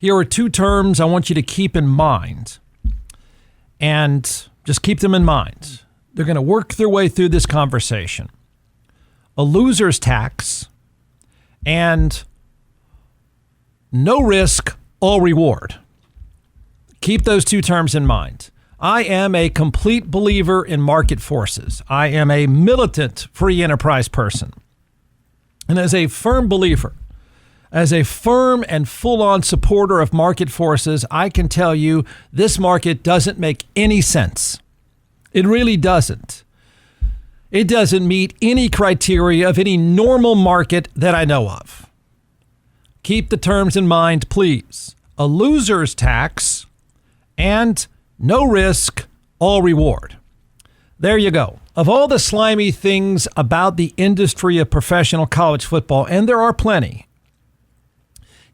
Here are two terms I want you to keep in mind, and just keep them in mind. They're going to work their way through this conversation. A loser's tax and no risk, all reward. Keep those two terms in mind. I am a complete believer in market forces. I am a militant free enterprise person. And as a firm believer, as a firm and full-on supporter of market forces, I can tell you this market doesn't make any sense. It really doesn't. It doesn't meet any criteria of any normal market that I know of. Keep the terms in mind, please. A loser's tax and no risk, all reward. There you go. Of all the slimy things about the industry of professional college football, and there are plenty,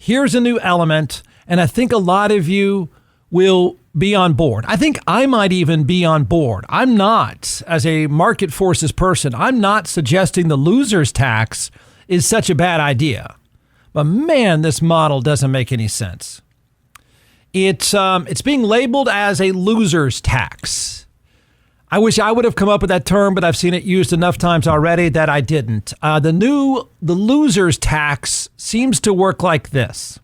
here's a new element, and I think a lot of you will be on board. I think I might even be on board. I'm not, as a market forces person, I'm not suggesting the loser's tax is such a bad idea. But man, this model doesn't make any sense. It's being labeled as a loser's tax. I wish I would have come up with that term, but I've seen it used enough times already that I didn't. The loser's tax seems to work like this.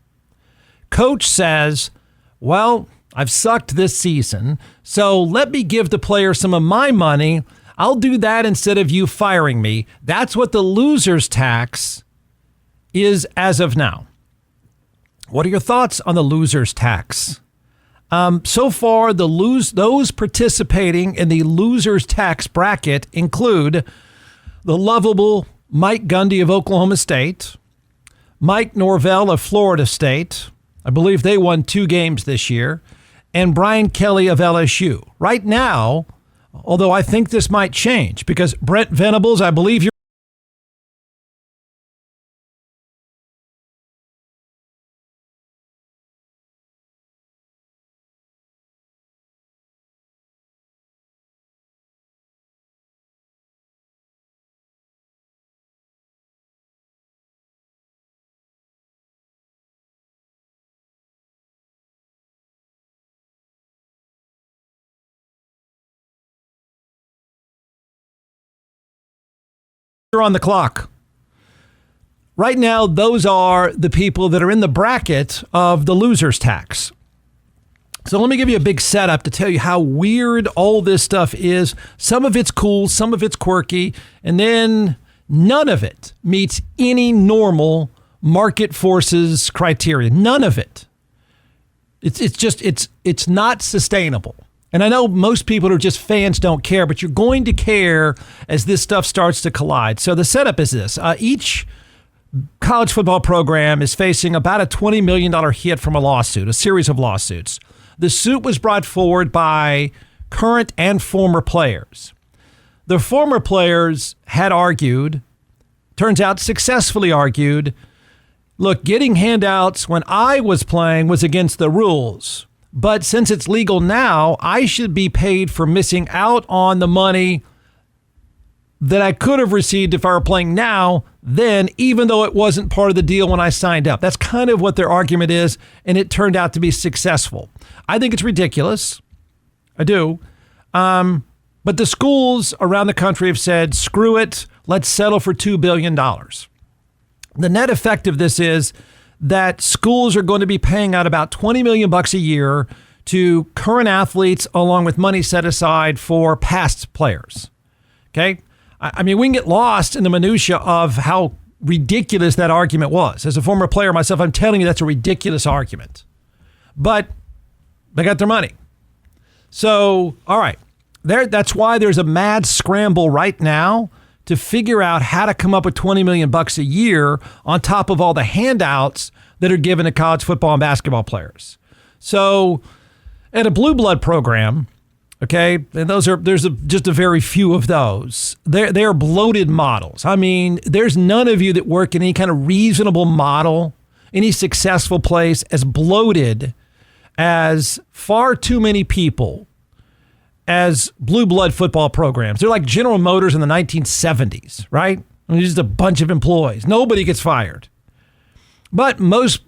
Coach says, well, I've sucked this season, so let me give the player some of my money. I'll do that instead of you firing me. That's what the loser's tax is as of now. What are your thoughts on the loser's tax? So far, those participating in the loser's tax bracket include the lovable Mike Gundy of Oklahoma State, Mike Norvell of Florida State. I believe they won 2 games this year, and Brian Kelly of LSU. Right now, although I think this might change because Brent Venables, I believe you're on the clock. Right now, those are the people that are in the bracket of the loser's tax. So let me give you a big setup to tell you how weird all this stuff is. Some of it's cool, some of it's quirky, and then none of it meets any normal market forces criteria. None of it. It's not sustainable. And I know most people who are just fans don't care, but you're going to care as this stuff starts to collide. So the setup is this. Each college football program is facing about a $20 million hit from a lawsuit, a series of lawsuits. The suit was brought forward by current and former players. The former players had argued, turns out successfully argued, look, getting handouts when I was playing was against the rules. But since it's legal now, I should be paid for missing out on the money that I could have received if I were playing now, then, even though it wasn't part of the deal when I signed up. That's kind of what their argument is, and it turned out to be successful. I think it's ridiculous. I do. But the schools around the country have said, screw it, let's settle for $2 billion. The net effect of this is that schools are going to be paying out about $20 million a year to current athletes, along with money set aside for past players. Okay? I mean, we can get lost in the minutia of how ridiculous that argument was. As a former player myself, I'm telling you that's a ridiculous argument. But they got their money. So, all right. That's why there's a mad scramble right now to figure out how to come up with $20 million a year on top of all the handouts that are given to college football and basketball players. So at a blue blood program, okay, and there's just a very few of those. They're bloated models. I mean, there's none of you that work in any kind of reasonable model, any successful place as bloated as far too many people as blue blood football programs. They're like General Motors in the 1970s, right? I mean, just a bunch of employees. Nobody gets fired. But most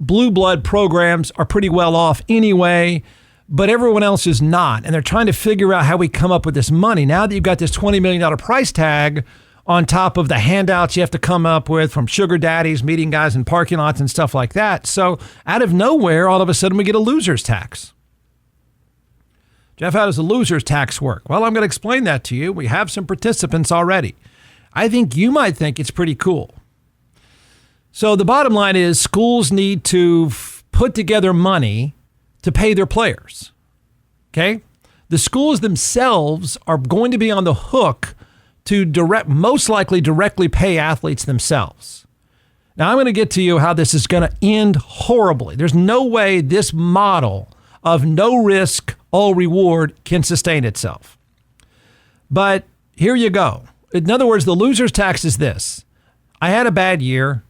blue blood programs are pretty well off anyway, but everyone else is not. And they're trying to figure out how we come up with this money. Now that you've got this $20 million price tag on top of the handouts you have to come up with from sugar daddies, meeting guys in parking lots and stuff like that. So out of nowhere, all of a sudden we get a loser's tax. Jeff, how does the loser's tax work? Well, I'm going to explain that to you. We have some participants already. I think you might think it's pretty cool. So the bottom line is schools need to put together money to pay their players. Okay? The schools themselves are going to be on the hook to most likely directly pay athletes themselves. Now, I'm going to get to you how this is going to end horribly. There's no way this model of no risk, all reward can sustain itself. But here you go. In other words, the loser's tax is this. I had a bad year.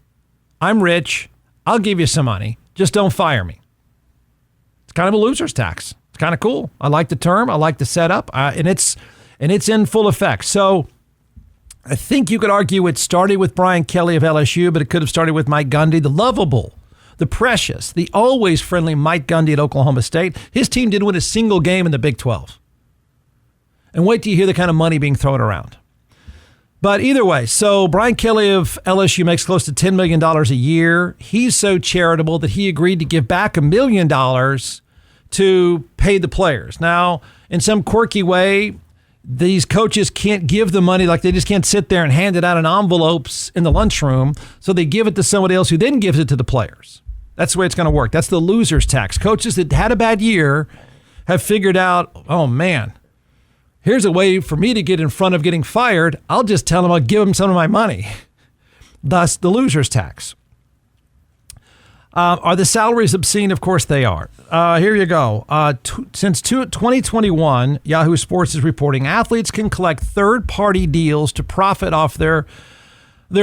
I'm rich. I'll give you some money. Just don't fire me. It's kind of a loser's tax. It's kind of cool. I like the term. I like the setup. And it's in full effect. So I think you could argue it started with Brian Kelly of LSU, but it could have started with Mike Gundy, the lovable, the precious, the always friendly Mike Gundy at Oklahoma State. His team didn't win a single game in the Big 12. And wait till you hear the kind of money being thrown around. But either way, so Brian Kelly of LSU makes close to $10 million a year. He's so charitable that he agreed to give back $1 million to pay the players. Now, in some quirky way, these coaches can't give the money, like they just can't sit there and hand it out in envelopes in the lunchroom. So they give it to somebody else who then gives it to the players. That's the way it's going to work. That's the loser's tax. Coaches that had a bad year have figured out, oh man, here's a way for me to get in front of getting fired. I'll just tell them I'll give them some of my money. Thus, the loser's tax. Are the salaries obscene? Of course they are. Here you go. Since 2021, Yahoo Sports is reporting athletes can collect third-party deals to profit off their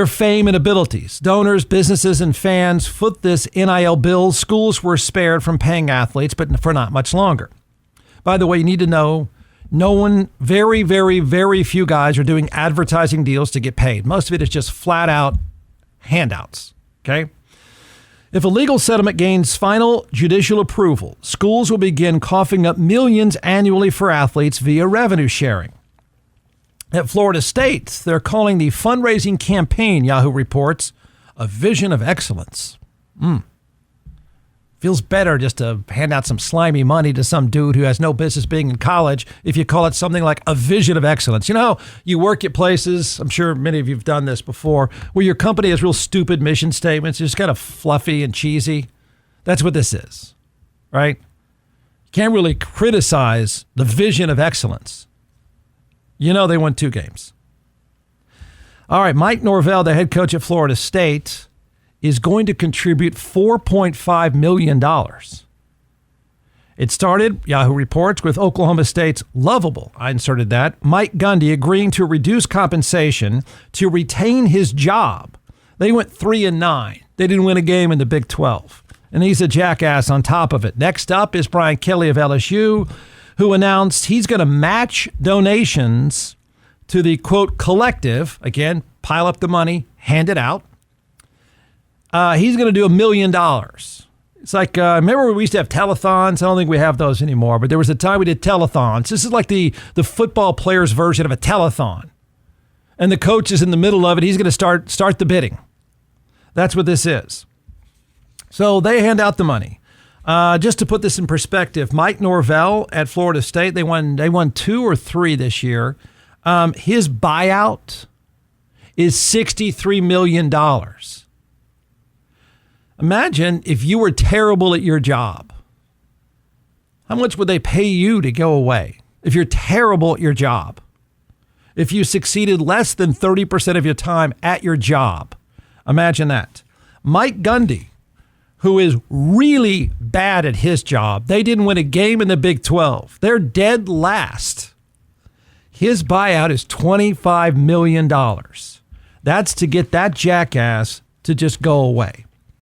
fame and abilities. Donors, businesses, and fans foot this NIL bill. Schools were spared from paying athletes, but for not much longer. By the way, you need to know, no one, very, very, very few guys are doing advertising deals to get paid. Most of it is just flat out handouts. Okay? If a legal settlement gains final judicial approval, schools will begin coughing up millions annually for athletes via revenue sharing. At Florida State, they're calling the fundraising campaign, Yahoo reports, a vision of excellence. Feels better just to hand out some slimy money to some dude who has no business being in college if you call it something like a vision of excellence. You know, you work at places, I'm sure many of you have done this before, where your company has real stupid mission statements, just kind of fluffy and cheesy. That's what this is, right? You can't really criticize the vision of excellence. You know they won 2 games. All right, Mike Norvell, the head coach at Florida State, is going to contribute $4.5 million. It started, Yahoo reports, with Oklahoma State's lovable, I inserted that, Mike Gundy agreeing to reduce compensation to retain his job. They went 3-9. They didn't win a game in the Big 12. And he's a jackass on top of it. Next up is Brian Kelly of LSU, who announced he's going to match donations to the, quote, collective. Again, pile up the money, hand it out. He's going to do $1 million. It's like, remember we used to have telethons? I don't think we have those anymore, but there was a time we did telethons. This is like the football players' version of a telethon. And the coach is in the middle of it. He's going to start the bidding. That's what this is. So they hand out the money. Just to put this in perspective, Mike Norvell at Florida State, they won 2 or 3 this year. His buyout is $63 million. Imagine if you were terrible at your job. How much would they pay you to go away if you're terrible at your job? If you succeeded less than 30% of your time at your job. Imagine that. Mike Gundy, who is really bad at his job. They didn't win a game in the Big 12. They're dead last. His buyout is $25 million. That's to get that jackass to just go away.